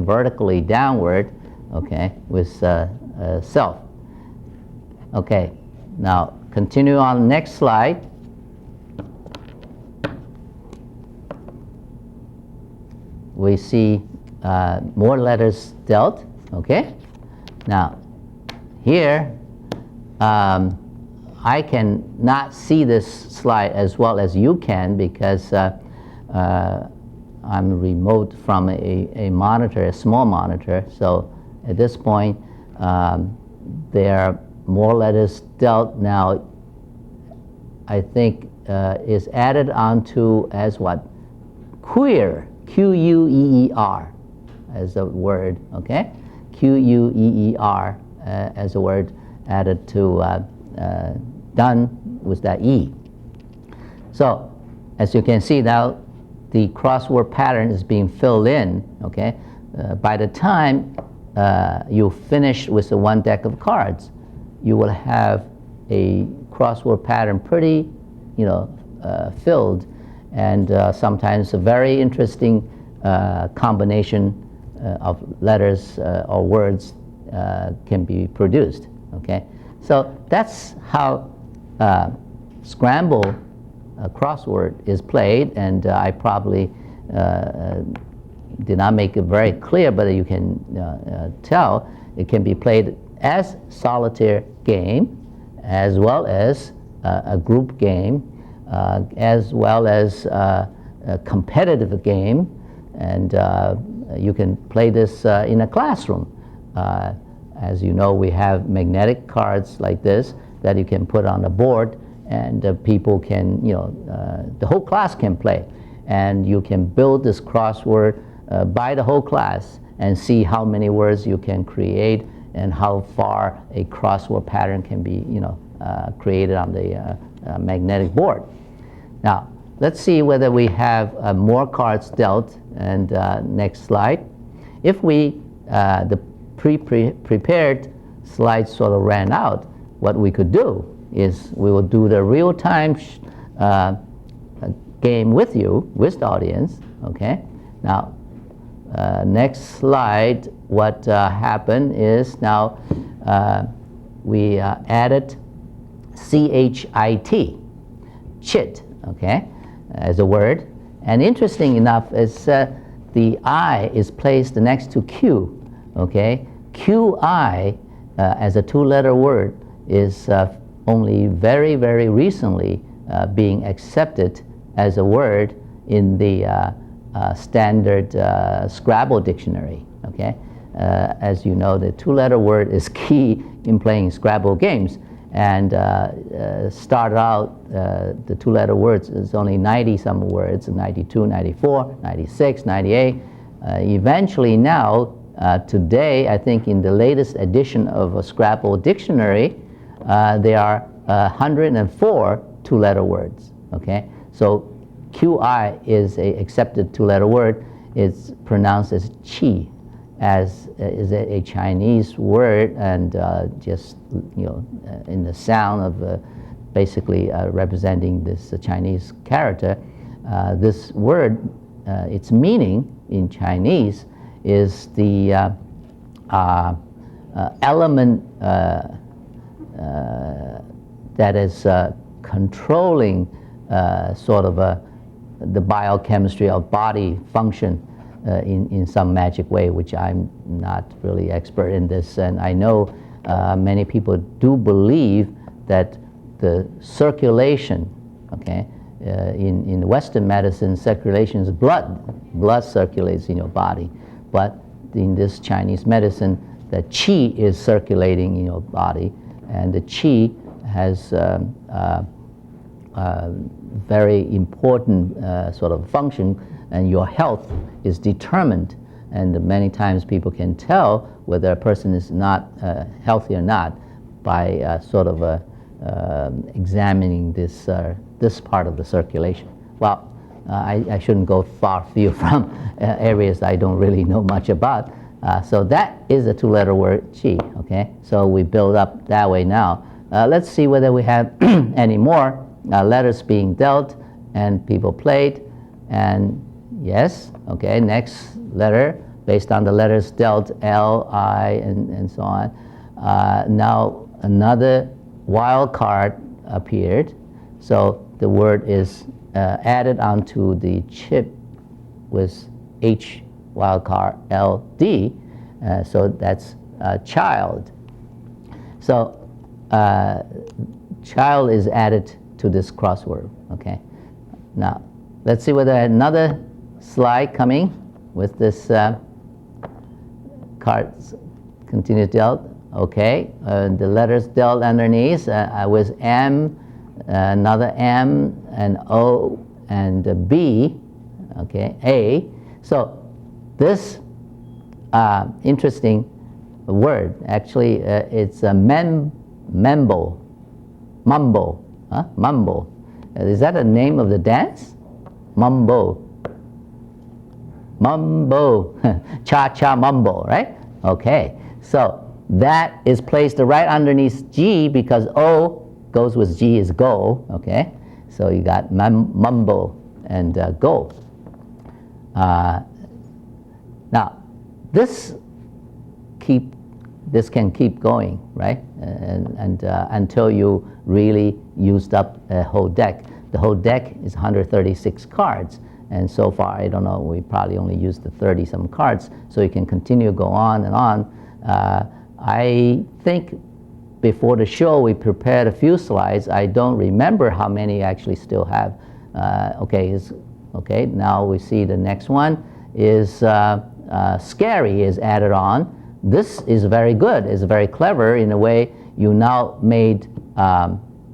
vertically downward, okay, with self. Okay, now continue on the next slide. We see more letters dealt, okay? Now, here, I can not see this slide as well as you can because I'm remote from a monitor, a small monitor. So at this point, there are more letters dealt now. I think is added onto as what? Queer, Q-U-E-E-R as a word, okay? Q-U-E-E-R as a word added to done with that E. So as you can see now, the crossword pattern is being filled in, okay? By the time you finish with the one deck of cards, you will have a crossword pattern pretty, filled, and sometimes a very interesting combination of letters or words can be produced, okay? So that's how Scramble crossword is played, and I probably did not make it very clear, but you can tell it can be played as solitaire game, as well as a group game, as well as a competitive game, and you can play this in a classroom. As you know, we have magnetic cards like this that you can put on the board, and people can, the whole class can play, and you can build this crossword by the whole class and see how many words you can create and how far a crossword pattern can be, created on the magnetic board. Now, let's see whether we have more cards dealt. And next slide. If we, the prepared slides sort of ran out, what we could do is we will do the real-time game with you, with the audience, okay? Now, next slide, what happened is now we added C-H-I-T, chit, okay, as a word. And interesting enough is the I is placed next to Q, okay? QI as a two-letter word is only very, very recently being accepted as a word in the standard Scrabble dictionary, okay? As you know, the two-letter word is key in playing Scrabble games, and started out, the two-letter words is only 90-some words, 92, 94, 96, 98. Eventually now, today, I think in the latest edition of a Scrabble dictionary, there are 104 two-letter words, okay? So QI is a accepted two-letter word. It's pronounced as qi, as is a Chinese word, and just in the sound of basically representing this Chinese character. This word, its meaning in Chinese is the element that is controlling sort of the biochemistry of body function in some magic way, which I'm not really expert in this. And I know many people do believe that the circulation, okay, in Western medicine, circulation is blood. Blood circulates in your body. But in this Chinese medicine, the qi is circulating in your body, and the qi has very important sort of function, and your health is determined. And many times people can tell whether a person is not healthy or not by sort of examining this part of the circulation. Well, I shouldn't go far field from areas I don't really know much about. So that is a two-letter word, qi, okay? So we build up that way now. Let's see whether we have any more letters being dealt and people played. And yes, okay, next letter, based on the letters dealt, L, I, and so on. Now another wild card appeared, so the word is added onto the chip with H wildcard LD, so that's child. So child is added to this crossword. Okay. Now let's see whether another slide coming with this cards continue dealt. Okay, the letters dealt underneath was M, another M, and O, and B. Okay, A. So this interesting word, actually it's a mambo. Huh? Mambo. Is that a name of the dance? Mambo. Mambo. Cha-cha mambo, right? Okay, so that is placed right underneath G because O goes with G is go, okay? So you got mambo and go. Now, this can keep going, right? And until you really used up a whole deck. The whole deck is 136 cards, and so far, I don't know, we probably only used the 30-some cards, so you can continue to go on and on. I think before the show we prepared a few slides. I don't remember how many actually still have. Okay, now we see the next one is scary is added on. This is very good, it's very clever in a way. You now made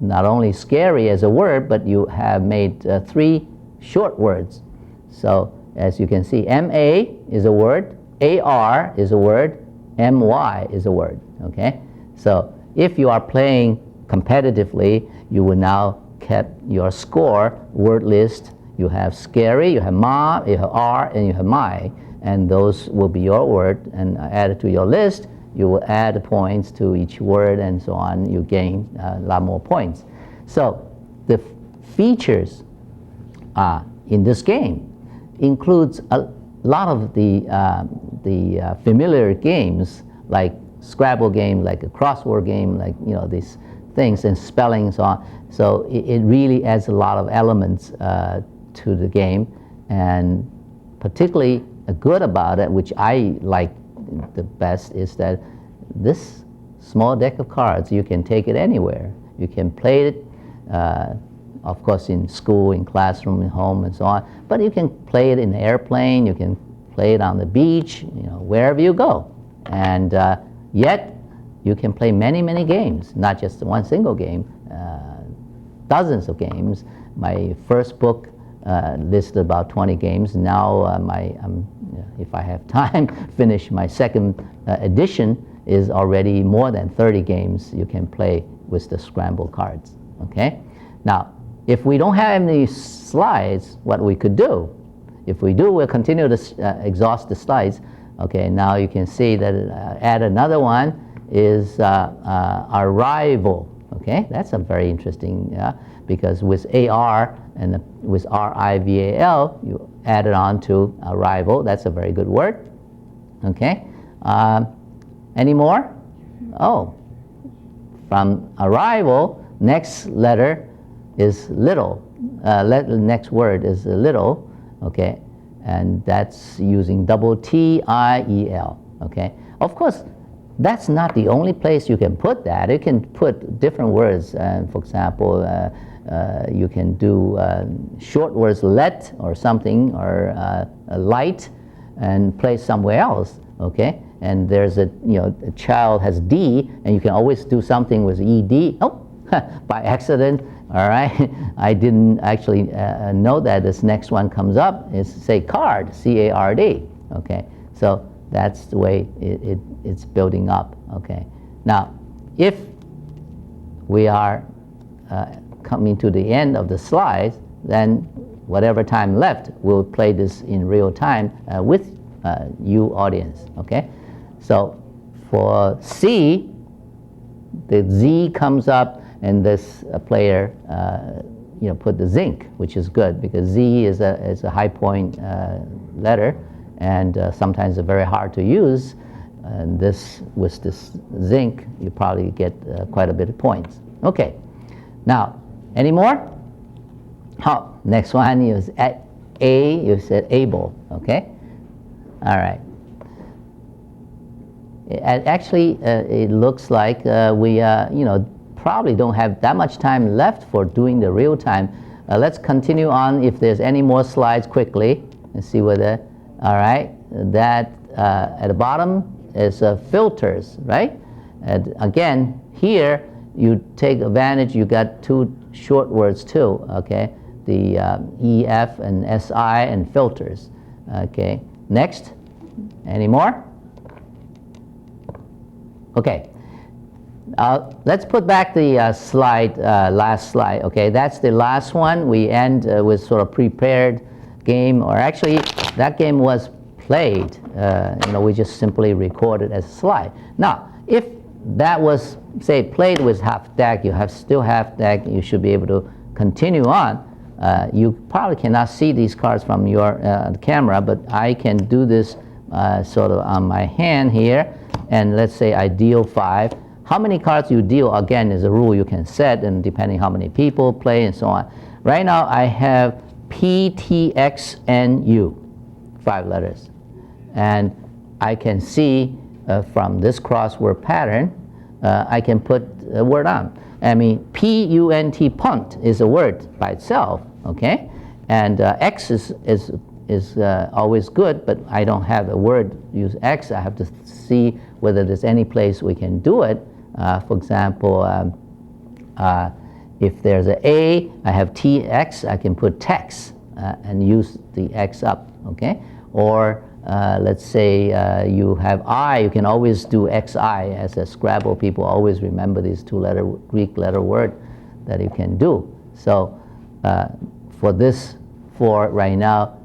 not only scary as a word, but you have made 3 short words. So as you can see, MA is a word, AR is a word, MY is a word, okay? So if you are playing competitively, you will now keep your score, word list. You have scary, you have ma, you have R, and you have my, and those will be your word, and added to your list. You will add points to each word and so on. You gain a lot more points. So the features in this game includes a lot of the familiar games like Scrabble game, like a crossword game, like these things, and spelling and so on. So it really adds a lot of elements to the game, and particularly good about it, which I like the best, is that this small deck of cards, you can take it anywhere. You can play it, of course, in school, in classroom, in home, and so on. But you can play it in the airplane. You can play it on the beach, wherever you go. And yet, you can play many, many games, not just one single game. Dozens of games. My first book listed about 20 games. Now, if I have time, finish my second edition is already more than 30 games you can play with the Scramble cards. Okay. Now, if we don't have any slides, what we could do? If we do, we'll continue to exhaust the slides. Okay. Now you can see that add another one is arrival. Okay. That's a very interesting because with AR and with RIVAL, you add it on to arrival. That's a very good word. Okay. Any more? Oh, from arrival, next letter is little. Next word is little. Okay, and that's using double TIEL. Okay. Of course, that's not the only place you can put that. You can put different words. For example, you can do short words, let or something, or light, and place somewhere else. Okay, and there's a child has D, and you can always do something with ED. Oh, by accident. All right, I didn't actually know that this next one comes up. Is say card, CARD. Okay, so that's the way it's building up. Okay, now if we are coming to the end of the slides, then whatever time left, we'll play this in real time with you audience. Okay, so for C, the Z comes up, and this player put the zinc, which is good because Z is a high point letter, and sometimes they're very hard to use. And with this zinc, you probably get quite a bit of points. Okay, now, any more? Oh, next one is at A, you said able, okay? All right. Actually, it looks like we probably don't have that much time left for doing the real time. Let's continue on if there's any more slides quickly and see whether, all right, that at the bottom is filters, right? And again, here you take advantage, you got two short words too, okay? The EF and SI and filters, okay? Next, any more? Okay, let's put back the slide, last slide, okay? That's the last one. We end with sort of prepared game, or actually that game was played. We just simply recorded as a slide. Now, if that was, say, played with half deck, you have still half deck, you should be able to continue on. You probably cannot see these cards from your camera, but I can do this sort of on my hand here, and let's say I deal 5. How many cards you deal, again, is a rule you can set, and depending how many people play and so on. Right now I have P, T, X, N, U, 5 letters. And I can see from this crossword pattern, I can put a word on. I mean, P-U-N-T, punt, is a word by itself, okay? And X is always good, but I don't have a word use X. I have to see whether there's any place we can do it. For example, if there's an A, I have TX, I can put text and use the X up, okay? Or let's say you have I, you can always do XI. As a Scrabble, people always remember these 2-letter Greek letter word that you can do. So for right now,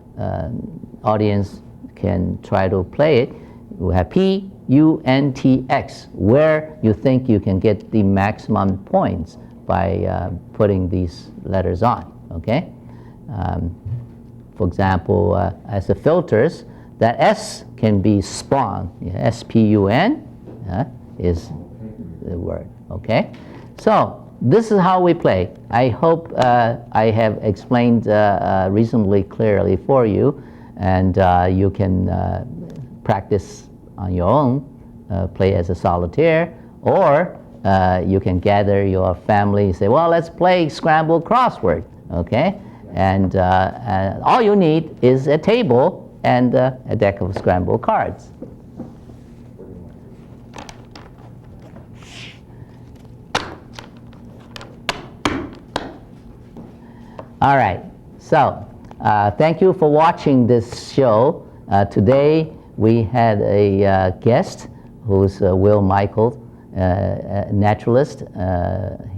audience can try to play it. We have P, U, N, T, X, where you think you can get the maximum points by putting these letters on, okay? For example, as the filters, that S can be spawn. S-P-U-N is the word, okay? So this is how we play. I hope I have explained reasonably clearly for you, and you can practice on your own, play as a solitaire, or you can gather your family and say, well, let's play Scramble Crossword, okay? And all you need is a table and a deck of Scramble cards. All right, so thank you for watching this show. Today we had a guest who's Will Michael, a naturalist.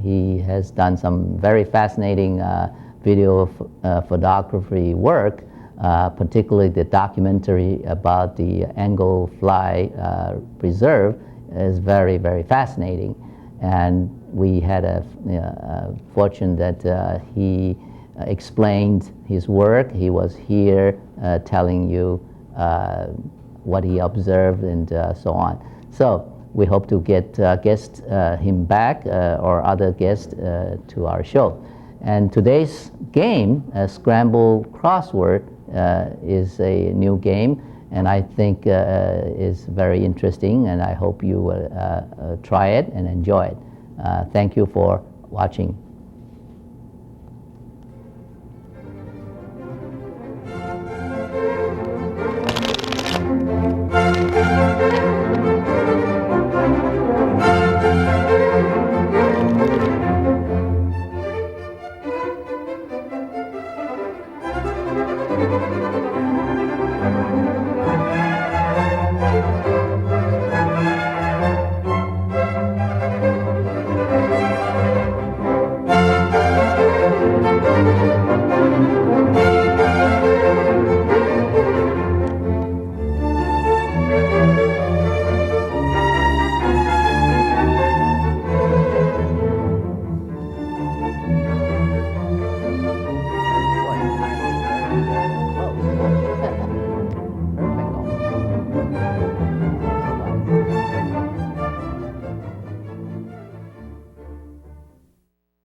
He has done some very fascinating video photography work, particularly the documentary about the Anglefly Preserve is very, very fascinating. And we had a fortune that he explained his work. He was here telling you what he observed and so on. So we hope to get him back or other guests to our show. And today's game, Scramble Crossword, is a new game, and I think is very interesting, and I hope you will try it and enjoy it. Thank you for watching.